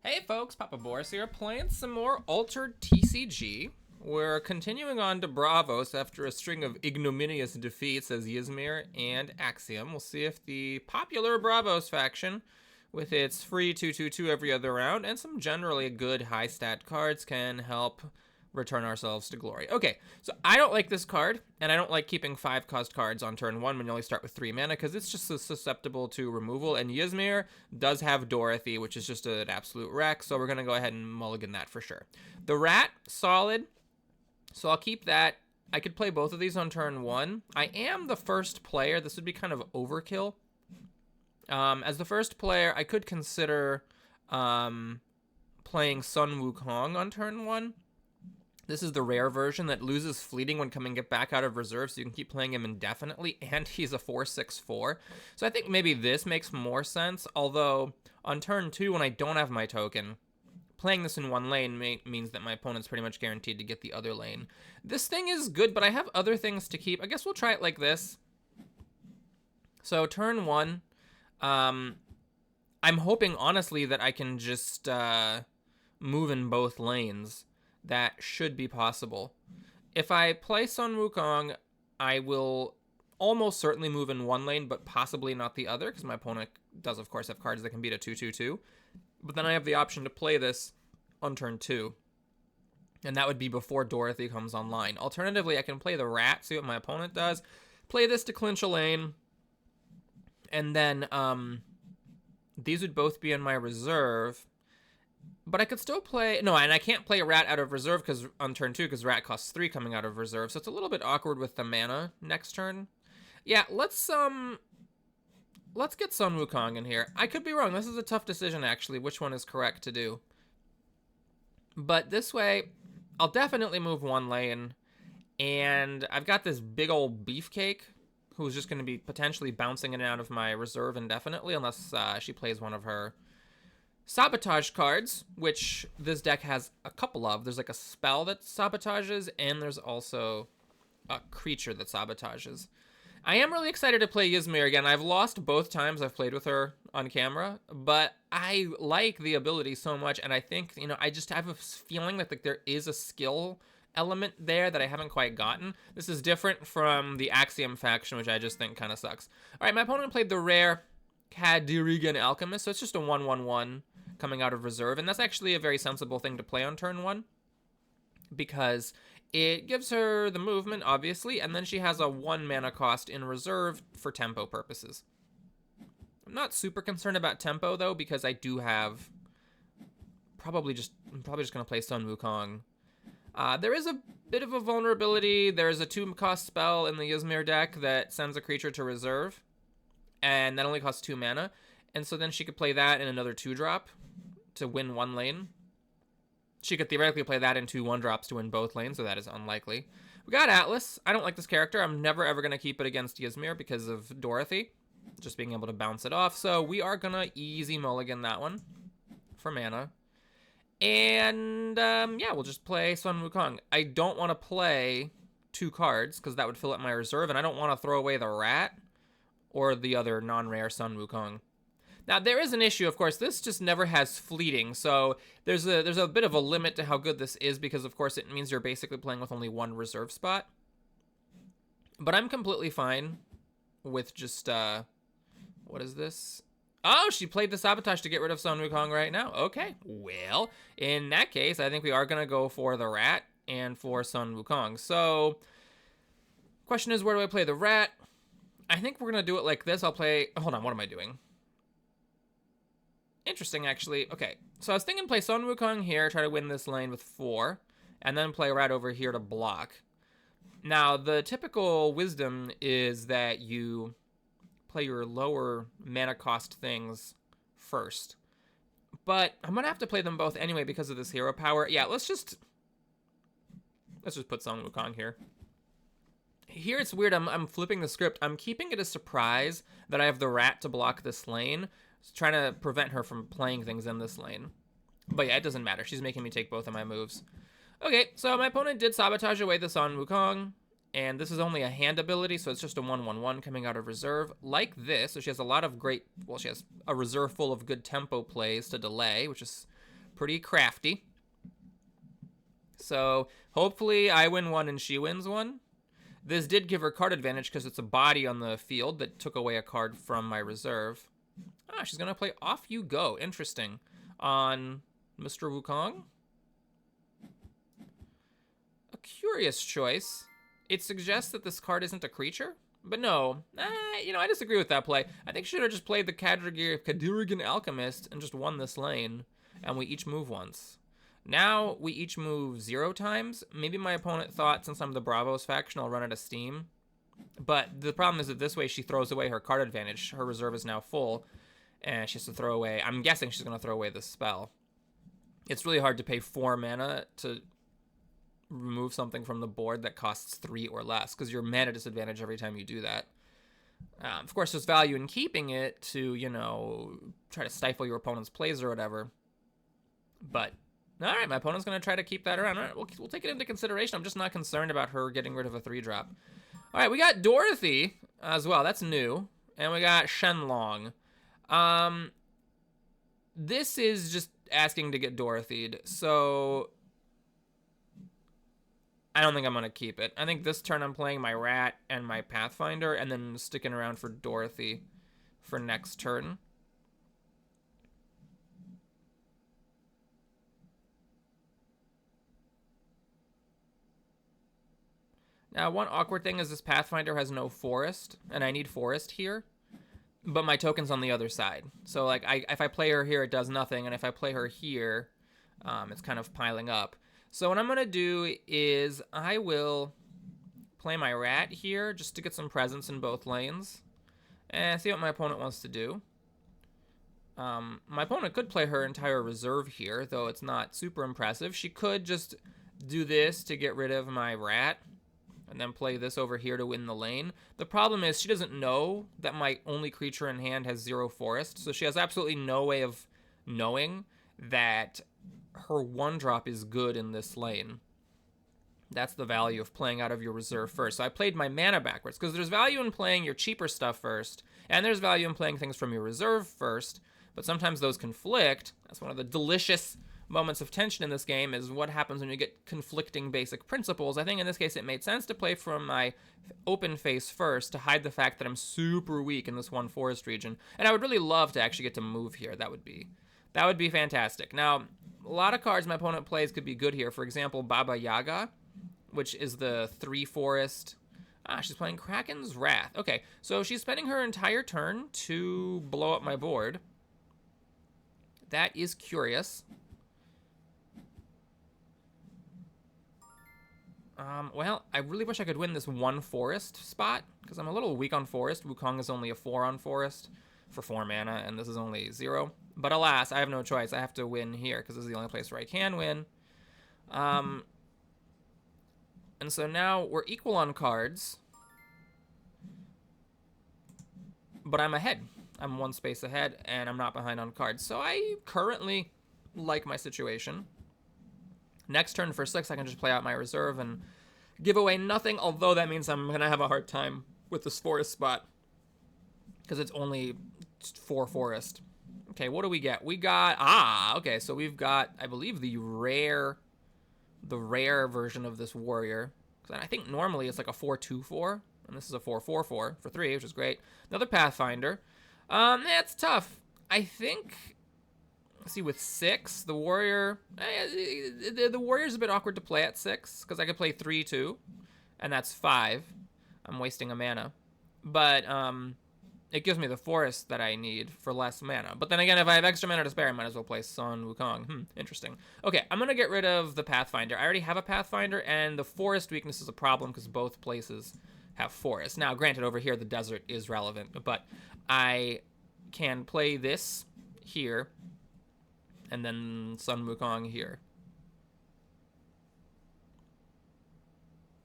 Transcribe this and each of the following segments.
Hey folks, Papa Boris here, playing some more Altered TCG. We're continuing on to Bravos after a string of ignominious defeats as Ysmir and Axiom. We'll see if the popular Bravos faction, with its free 2/2/2 every other round and some generally good high stat cards, can help return ourselves to glory. Okay, so I don't like this card, and I don't like keeping 5-cost cards on turn 1 when you only start with 3 mana, because it's just so susceptible to removal, and Ysmir does have Dorothy, which is just an absolute wreck, so we're going to go ahead and mulligan that for sure. The Rat, solid, so I'll keep that. I could play both of these on turn 1. I am the first player. This would be kind of overkill. As the first player, I could consider playing Sun Wukong on turn 1. This is the rare version that loses fleeting when coming back out of reserve, so you can keep playing him indefinitely, and he's a 4/6/4. So I think maybe this makes more sense, although on turn 2, when I don't have my token, playing this in one lane means that my opponent's pretty much guaranteed to get the other lane. This thing is good, but I have other things to keep. I guess we'll try it like this. So turn 1, I'm hoping, honestly, that I can just move in both lanes. That should be possible. If I play Sun Wukong, I will almost certainly move in one lane, but possibly not the other, because my opponent does, of course, have cards that can beat a 2/2/2. But then I have the option to play this on turn 2, and that would be before Dorothy comes online. Alternatively, I can play the Rat, see what my opponent does, play this to clinch a lane, and then these would both be in my reserve. But I could still play... No, and I can't play Rat out of reserve because on turn 2, because Rat costs 3 coming out of reserve. So it's a little bit awkward with the mana next turn. Yeah, let's get Sun Wukong in here. I could be wrong. This is a tough decision, actually, which one is correct to do. But this way, I'll definitely move one lane. And I've got this big old beefcake who's just going to be potentially bouncing in and out of my reserve indefinitely unless she plays one of her sabotage cards, which this deck has a couple of. There's like a spell that sabotages, and there's also a creature that sabotages. I am really excited to play Ysmir again. I've lost both times I've played with her on camera, but I like the ability so much, and I think, I just have a feeling that there is a skill element there that I haven't quite gotten. This is different from the Axiom faction, which I just think kind of sucks. All right, my opponent played the rare Kadirigan Alchemist, so it's just a 1/1/1 coming out of reserve, and that's actually a very sensible thing to play on turn 1 because it gives her the movement, obviously, and then she has a 1 mana cost in reserve for tempo purposes. I'm not super concerned about tempo, though, because I do have I'm probably just going to play Sun Wukong. There is a bit of a vulnerability. There's a 2-cost spell in the Ysmir deck that sends a creature to reserve, and that only costs 2 mana. And so then she could play that in another 2-drop to win one lane. She could theoretically play that in 2 1-drops to win both lanes, so that is unlikely. We got Atlas. I don't like this character. I'm never ever going to keep it against Ysmir because of Dorothy, just being able to bounce it off. So we are going to easy mulligan that one for mana. And yeah, we'll just play Sun Wukong. I don't want to play 2 cards because that would fill up my reserve, and I don't want to throw away the Rat or the other non-rare Sun Wukong. Now, there is an issue, of course. This just never has fleeting, so there's a bit of a limit to how good this is because, of course, it means you're basically playing with only 1 reserve spot. But I'm completely fine with just, what is this? Oh, she played the Sabotage to get rid of Sun Wukong right now. Okay, well, in that case, I think we are going to go for the Rat and for Sun Wukong. So, question is, where do I play the Rat? I think we're going to do it like this. I'll play... Hold on, what am I doing? Interesting, actually. Okay, so I was thinking play Sun Wukong here, try to win this lane with 4, and then play Rat over here to block. Now, the typical wisdom is that you play your lower mana cost things first. But I'm going to have to play them both anyway because of this hero power. Yeah, let's just put Sun Wukong here. Here it's weird, I'm flipping the script. I'm keeping it a surprise that I have the Rat to block this lane, trying to prevent her from playing things in this lane. But yeah, it doesn't matter. She's making me take both of my moves. Okay, so my opponent did sabotage away the Sun Wukong, and this is only a hand ability, so it's just a 1/1/1 coming out of reserve, like this. So she has a lot of great... Well, she has a reserve full of good tempo plays to delay, which is pretty crafty. So hopefully I win one and she wins one. This did give her card advantage because it's a body on the field that took away a card from my reserve. Ah, she's going to play Off You Go. Interesting. On Mr. Wukong. A curious choice. It suggests that this card isn't a creature. But no, I disagree with that play. I think she should have just played the Kadirigan Alchemist and just won this lane. And we each move once. Now we each move 0 times. Maybe my opponent thought since I'm the Bravos faction, I'll run out of steam. But the problem is that this way she throws away her card advantage. Her reserve is now full. And she has to throw away... I'm guessing she's going to throw away this spell. It's really hard to pay 4 mana to remove something from the board that costs 3 or less, because you're mana disadvantage every time you do that. Of course, there's value in keeping it to, try to stifle your opponent's plays or whatever. But, all right, my opponent's going to try to keep that around. All right, we'll take it into consideration. I'm just not concerned about her getting rid of a 3-drop. All right, we got Dorothy as well. That's new. And we got Shenlong. This is just asking to get Dorothy'd, so I don't think I'm going to keep it. I think this turn I'm playing my Rat and my Pathfinder, and then sticking around for Dorothy for next turn. Now, one awkward thing is this Pathfinder has no forest, and I need forest here. But my token's on the other side. So, like, if I play her here, it does nothing. And if I play her here, it's kind of piling up. So what I'm going to do is I will play my Rat here just to get some presence in both lanes. And see what my opponent wants to do. My opponent could play her entire reserve here, though it's not super impressive. She could just do this to get rid of my Rat. And then play this over here to win the lane. The problem is she doesn't know that my only creature in hand has 0 forest, so she has absolutely no way of knowing that her 1-drop is good in this lane. That's the value of playing out of your reserve first. So I played my mana backwards, because there's value in playing your cheaper stuff first, and there's value in playing things from your reserve first, but sometimes those conflict. That's one of the delicious moments of tension in this game, is what happens when you get conflicting basic principles. I think in this case it made sense to play from my open face first to hide the fact that I'm super weak in this 1 forest region. And I would really love to actually get to move here. That would be fantastic. Now, a lot of cards my opponent plays could be good here. For example, Baba Yaga, which is the 3 forest. She's playing Kraken's Wrath. Okay, so she's spending her entire turn to blow up my board. That is curious. Well, I really wish I could win this 1 forest spot, because I'm a little weak on forest. Wukong is only a 4 on forest for 4 mana, and this is only 0. But alas, I have no choice. I have to win here, because this is the only place where I can win. And so now we're equal on cards, but I'm ahead. I'm 1 space ahead, and I'm not behind on cards. So I currently like my situation. Next turn for 6, I can just play out my reserve and give away nothing, although that means I'm going to have a hard time with this forest spot, because it's only 4 forest. Okay, what do we get? We got, okay, so we've got, I believe, the rare version of this warrior. I think normally it's like a 4/2/4, and this is a 4/4/4 for 3, which is great. Another Pathfinder. That's tough. I think... See, with 6, the warrior... the warrior's a bit awkward to play at 6, because I could play 3, too, and that's 5. I'm wasting a mana. But, it gives me the forest that I need for less mana. But then again, if I have extra mana to spare, I might as well play Sun Wukong. Interesting. Okay, I'm going to get rid of the Pathfinder. I already have a Pathfinder, and the forest weakness is a problem, because both places have forest. Now, granted, over here, the desert is relevant, but I can play this here, and then Sun Wukong here.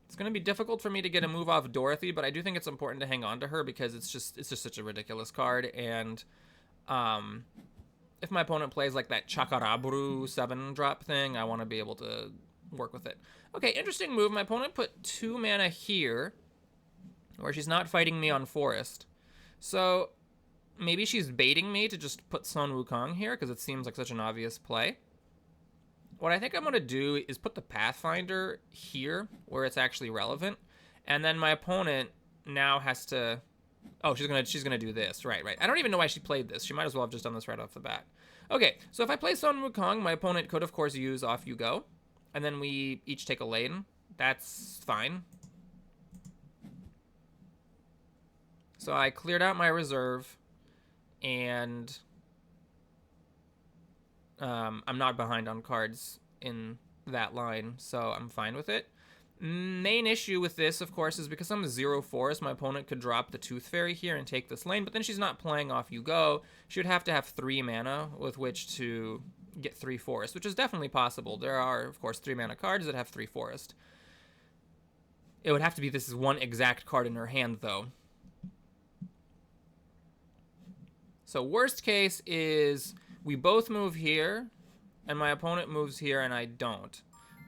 It's going to be difficult for me to get a move off Dorothy, but I do think it's important to hang on to her because it's just such a ridiculous card. And if my opponent plays like that Chakaraburu 7-drop thing, I want to be able to work with it. Okay, interesting move. My opponent put 2 mana here, where she's not fighting me on forest. So maybe she's baiting me to just put Sun Wukong here, because it seems like such an obvious play. what I think I'm going to do is put the Pathfinder here where it's actually relevant. And then my opponent now has to... Oh, she's gonna do this. Right. I don't even know why she played this. She might as well have just done this right off the bat. Okay, so if I play Sun Wukong, my opponent could, of course, use Off You Go. And then we each take a lane. That's fine. So I cleared out my reserve. And I'm not behind on cards in that line, so I'm fine with it. Main issue with this, of course, is because I'm 0 forest, my opponent could drop the Tooth Fairy here and take this lane, but then she's not playing Off You Go. She would have to have 3 mana with which to get 3 forest, which is definitely possible. There are, of course, 3 mana cards that have 3 forest. It would have to be this is one exact card in her hand, though. So worst case is we both move here, and my opponent moves here and I don't.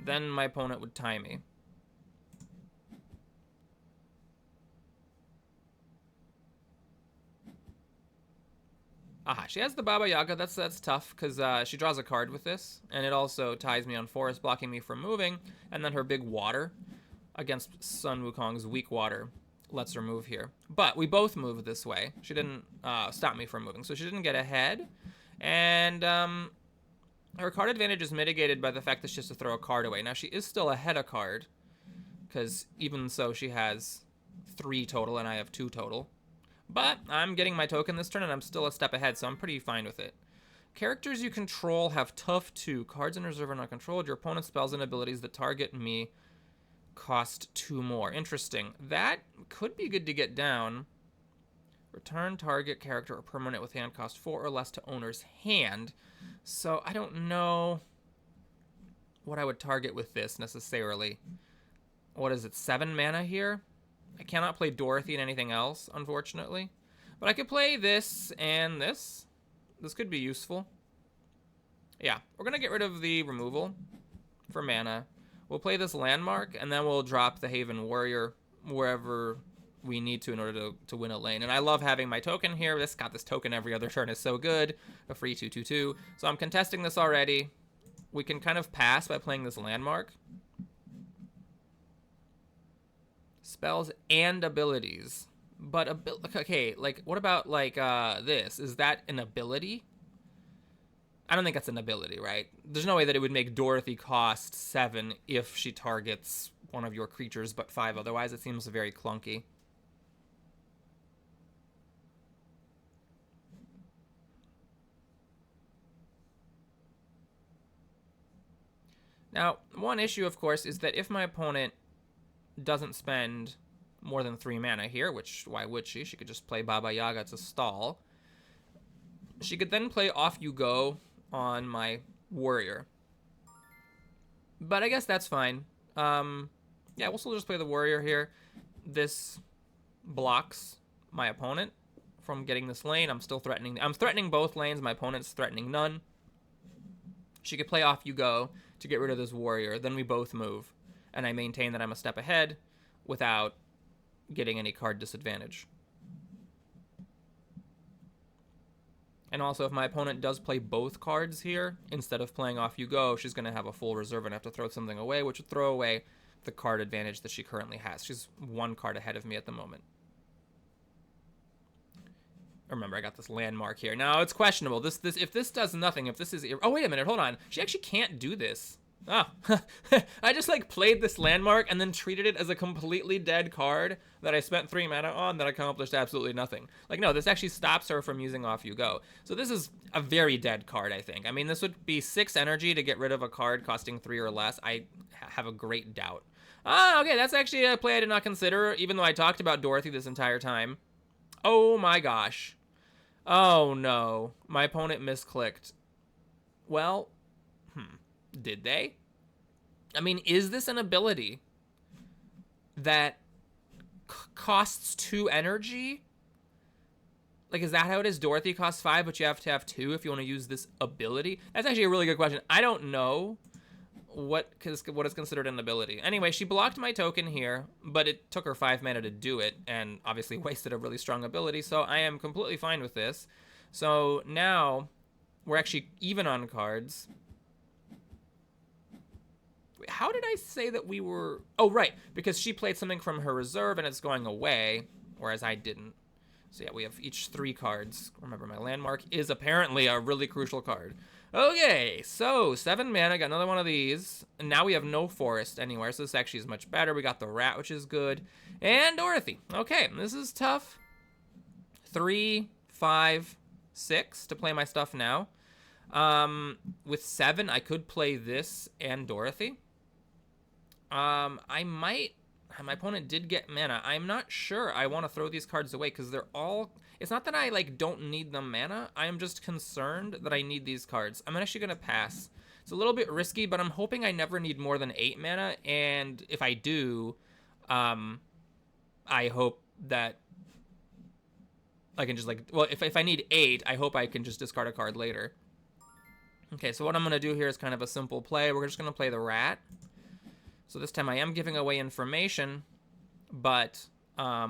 Then my opponent would tie me. Aha, she has the Baba Yaga. That's tough, because she draws a card with this, and it also ties me on forest, blocking me from moving, and then her big water against Sun Wukong's weak water lets her move here. But we both move this way. She didn't stop me from moving, so she didn't get ahead. And her card advantage is mitigated by the fact that she has to throw a card away. Now, she is still ahead a card, because even so, she has 3 total, and I have 2 total. But I'm getting my token this turn, and I'm still a step ahead, so I'm pretty fine with it. Characters you control have tough 2. Cards in reserve are not controlled. Your opponent's spells and abilities that target me cost 2 more. Interesting. That could be good to get down. Return target character or permanent with hand cost 4 or less to owner's hand. So I don't know what I would target with this necessarily. What is it, 7 mana here? I cannot play Dorothy and anything else, unfortunately. But I could play this and this. This could be useful. Yeah, we're going to get rid of the removal for mana. We'll play this landmark, and then we'll drop the Haven Warrior wherever we need to in order to win a lane. And I love having my token here. This token every other turn is so good. A free 2/2/2. So I'm contesting this already. We can kind of pass by playing this landmark. Spells and abilities. But, okay, like, what about, like, this? Is that an ability? I don't think that's an ability, right? There's no way that it would make Dorothy cost 7 if she targets one of your creatures but 5 otherwise. It seems very clunky. Now, one issue, of course, is that if my opponent doesn't spend more than 3 mana here, which, why would she? She could just play Baba Yaga to stall. She could then play Off You Go on my warrior. But I guess that's fine. Yeah, we'll still just play the warrior here. This blocks my opponent from getting this lane. I'm threatening both lanes. My opponent's threatening none. She could play Off You Go to get rid of this warrior. Then we both move. And I maintain that I'm a step ahead without getting any card disadvantage. And also, if my opponent does play both cards here, instead of playing Off You Go, she's going to have a full reserve and have to throw something away, which would throw away the card advantage that she currently has. She's 1 card ahead of me at the moment. Remember, I got this landmark here. Now, it's questionable. If this does nothing, if this is... Oh, wait a minute, hold on. She actually can't do this. Oh, I just, like, played this landmark and then treated it as a completely dead card that I spent 3 mana on that accomplished absolutely nothing. Like, no, this actually stops her from using Off You Go. So this is a very dead card, I think. I mean, this would be 6 energy to get rid of a card costing 3 or less. I have a great doubt. Ah, okay, that's actually a play I did not consider, even though I talked about Dorothy this entire time. Oh my gosh. Oh no, my opponent misclicked. Well, did they? I mean, is this an ability that costs 2 energy? Like, is that how it is? Dorothy costs 5, but you have to have 2 if you want to use this ability? That's actually a really good question. I don't know what is considered an ability. Anyway, she blocked my token here, but it took her 5 mana to do it, and obviously wasted a really strong ability, so I am completely fine with this. So now, we're actually even on cards. wait, how did I say that we were... Oh, right, because she played something from her reserve and it's going away, whereas I didn't. So yeah, we have each 3 cards. Remember, my landmark is apparently a really crucial card. Okay, so 7 mana, got another one of these. And now we have no forest anywhere, so this actually is much better. We got the rat, which is good. And Dorothy. Okay, this is tough. 3, 5, 6 to play my stuff now. With 7, I could play this and Dorothy. I might... My opponent did get mana. I'm not sure I want to throw these cards away because they're all... It's not that I, like, don't need the mana. I am just concerned that I need these cards. I'm actually going to pass. It's a little bit risky, but I'm hoping I never need more than 8 mana. And if I do, I hope that I can just, like... Well, if I need 8, I hope I can just discard a card later. Okay, so what I'm going to do here is kind of a simple play. We're just going to play the rat. So this time I am giving away information, but I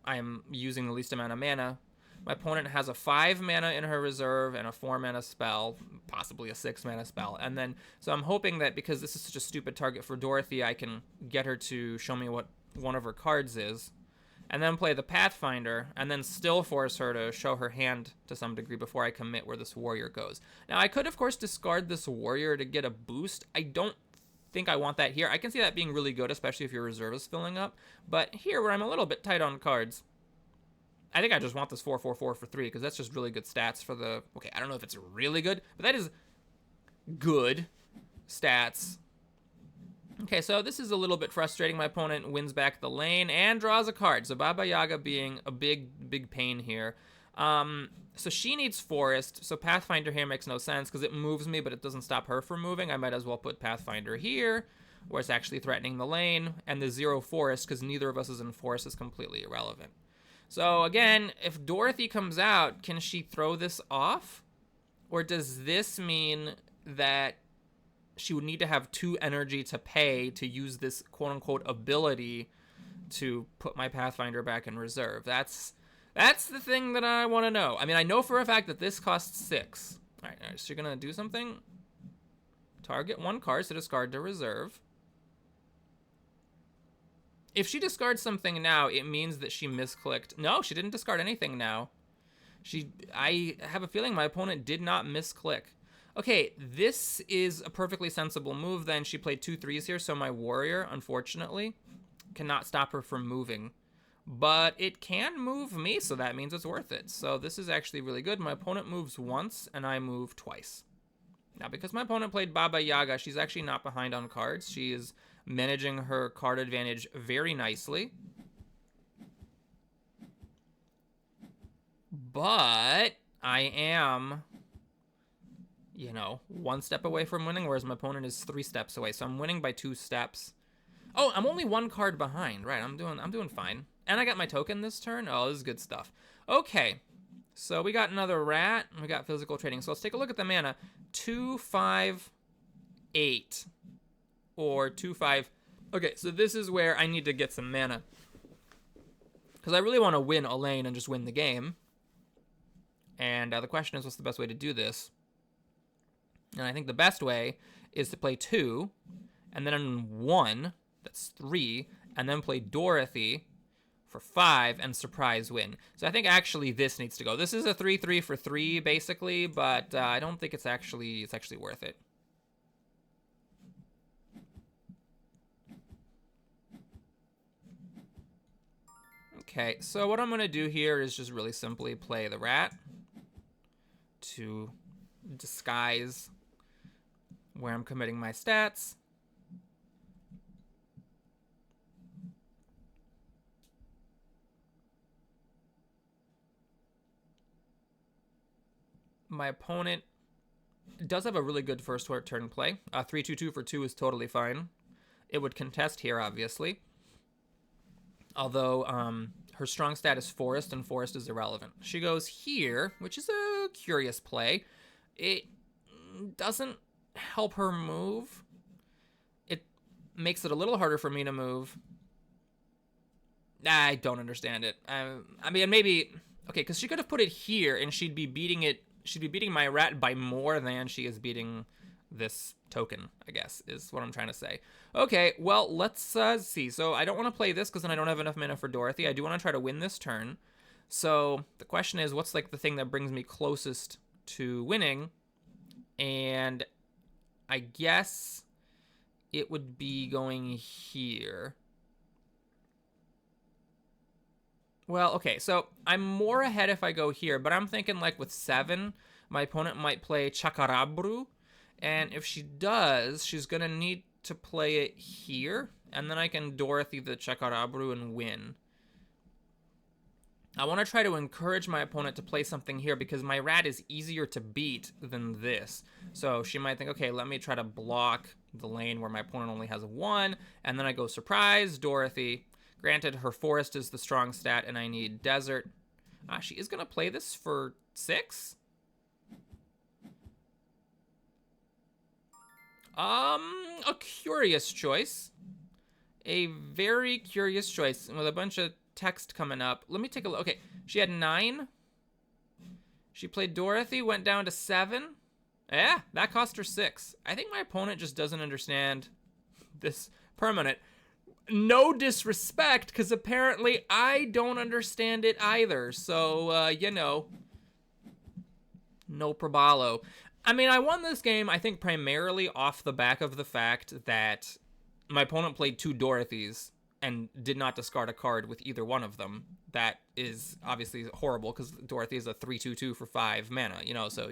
am using the least amount of mana. My opponent has a 5 mana in her reserve and a 4 mana spell, possibly a 6 mana spell. And then, so I'm hoping that because this is such a stupid target for Dorothy, I can get her to show me what one of her cards is. And then play the Pathfinder, and then still force her to show her hand to some degree before I commit where this warrior goes. Now, I could, of course, discard this warrior to get a boost. I don't think I want that here. I can see that being really good, especially if your reserve is filling up. But here, where I'm a little bit tight on cards, I think I just want this 4/4/4 for 3, because that's just really good stats for the... Okay, I don't know if it's really good, but that is good stats. Okay, so this is a little bit frustrating. My opponent wins back the lane and draws a card. So Baba Yaga being a big pain here. So she needs forest, so Pathfinder here makes no sense because it moves me, but it doesn't stop her from moving. I might as well put Pathfinder here, where it's actually threatening the lane, and the 0 forest, because neither of us is in forest, is completely irrelevant. So again, if Dorothy comes out, can she throw this off? Or does this mean that she would need to have 2 energy to pay to use this quote-unquote ability to put my Pathfinder back in reserve? That's the thing that I want to know. I mean, I know for a fact that this costs 6. All right, so you're going to do something. Target 1 card to discard to reserve. If she discards something now, it means that she misclicked. No, she didn't discard anything now. I have a feeling my opponent did not misclick. Okay, this is a perfectly sensible move then. She played 2 3s here, so my warrior, unfortunately, cannot stop her from moving. But it can move me, so that means it's worth it. So this is actually really good. My opponent moves once, and I move twice. Now, because my opponent played Baba Yaga, she's actually not behind on cards. She is managing her card advantage very nicely. But I am, you know, 1 step away from winning, whereas my opponent is 3 steps away. So I'm winning by 2 steps. Oh, I'm only 1 card behind. Right, I'm doing fine. And I got my token this turn. Oh, this is good stuff. Okay, so we got another rat. We got physical trading. So let's take a look at the mana. 2, 5, 8. Or 2, 5. Okay, so this is where I need to get some mana. Because I really want to win a lane and just win the game. And the question is, what's the best way to do this? And I think the best way is to play 2. And then on 1, that's 3. And then play Dorothy for 5 and surprise win. So I think actually this needs to go. This is a 3/3 for 3 basically, but I don't think it's actually worth it. Okay, so what I'm going to do here is just really simply play the rat to disguise where I'm committing my stats. My opponent does have a really good first turn play. 3/2/2 for 2 is totally fine. It would contest here, obviously. Although her strong stat is forest, and forest is irrelevant. She goes here, which is a curious play. It doesn't help her move. It makes it a little harder for me to move. I don't understand it. I mean, maybe... Okay, because she could have put it here, and she'd be beating my rat by more than she is beating this token, I guess, is what I'm trying to say. Okay, well, let's see. So I don't want to play this because then I don't have enough mana for Dorothy. I do want to try to win this turn. So the question is, what's like the thing that brings me closest to winning? And I guess it would be going here. Well, okay, so I'm more ahead if I go here, but I'm thinking like with 7, my opponent might play Chakarabru, and if she does, she's going to need to play it here, and then I can Dorothy the Chakarabru and win. I want to try to encourage my opponent to play something here because my rat is easier to beat than this. So she might think, okay, let me try to block the lane where my opponent only has 1, and then I go surprise, Dorothy. Granted, her forest is the strong stat, and I need desert. She is going to play this for 6? A curious choice. A very curious choice with a bunch of text coming up. Let me take a look. Okay, she had 9. She played Dorothy, went down to 7. Yeah, that cost her 6. I think my opponent just doesn't understand this permanent. No disrespect, because apparently I don't understand it either. So, you know, no probalo. I mean, I won this game, I think, primarily off the back of the fact that my opponent played 2 Dorothys and did not discard a card with either one of them. That is obviously horrible, because Dorothy is a 3/2/2 for 5 mana, you know, so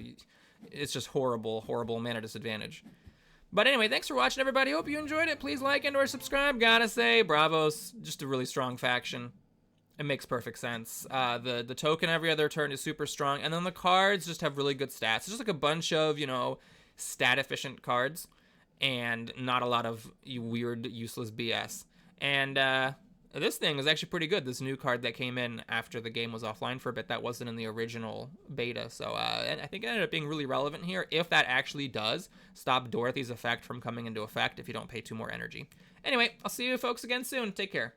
it's just horrible, horrible mana disadvantage. But anyway, thanks for watching, everybody. Hope you enjoyed it. Please like and or subscribe. Gotta say, Bravos, just a really strong faction. It makes perfect sense. The token every other turn is super strong, and then the cards just have really good stats. It's just like a bunch of, you know, stat-efficient cards, and not a lot of weird, useless BS. And this thing is actually pretty good. This new card that came in after the game was offline for a bit, that wasn't in the original beta. So and I think it ended up being really relevant here, if that actually does stop Dorothy's effect from coming into effect if you don't pay 2 more energy. Anyway, I'll see you folks again soon. Take care.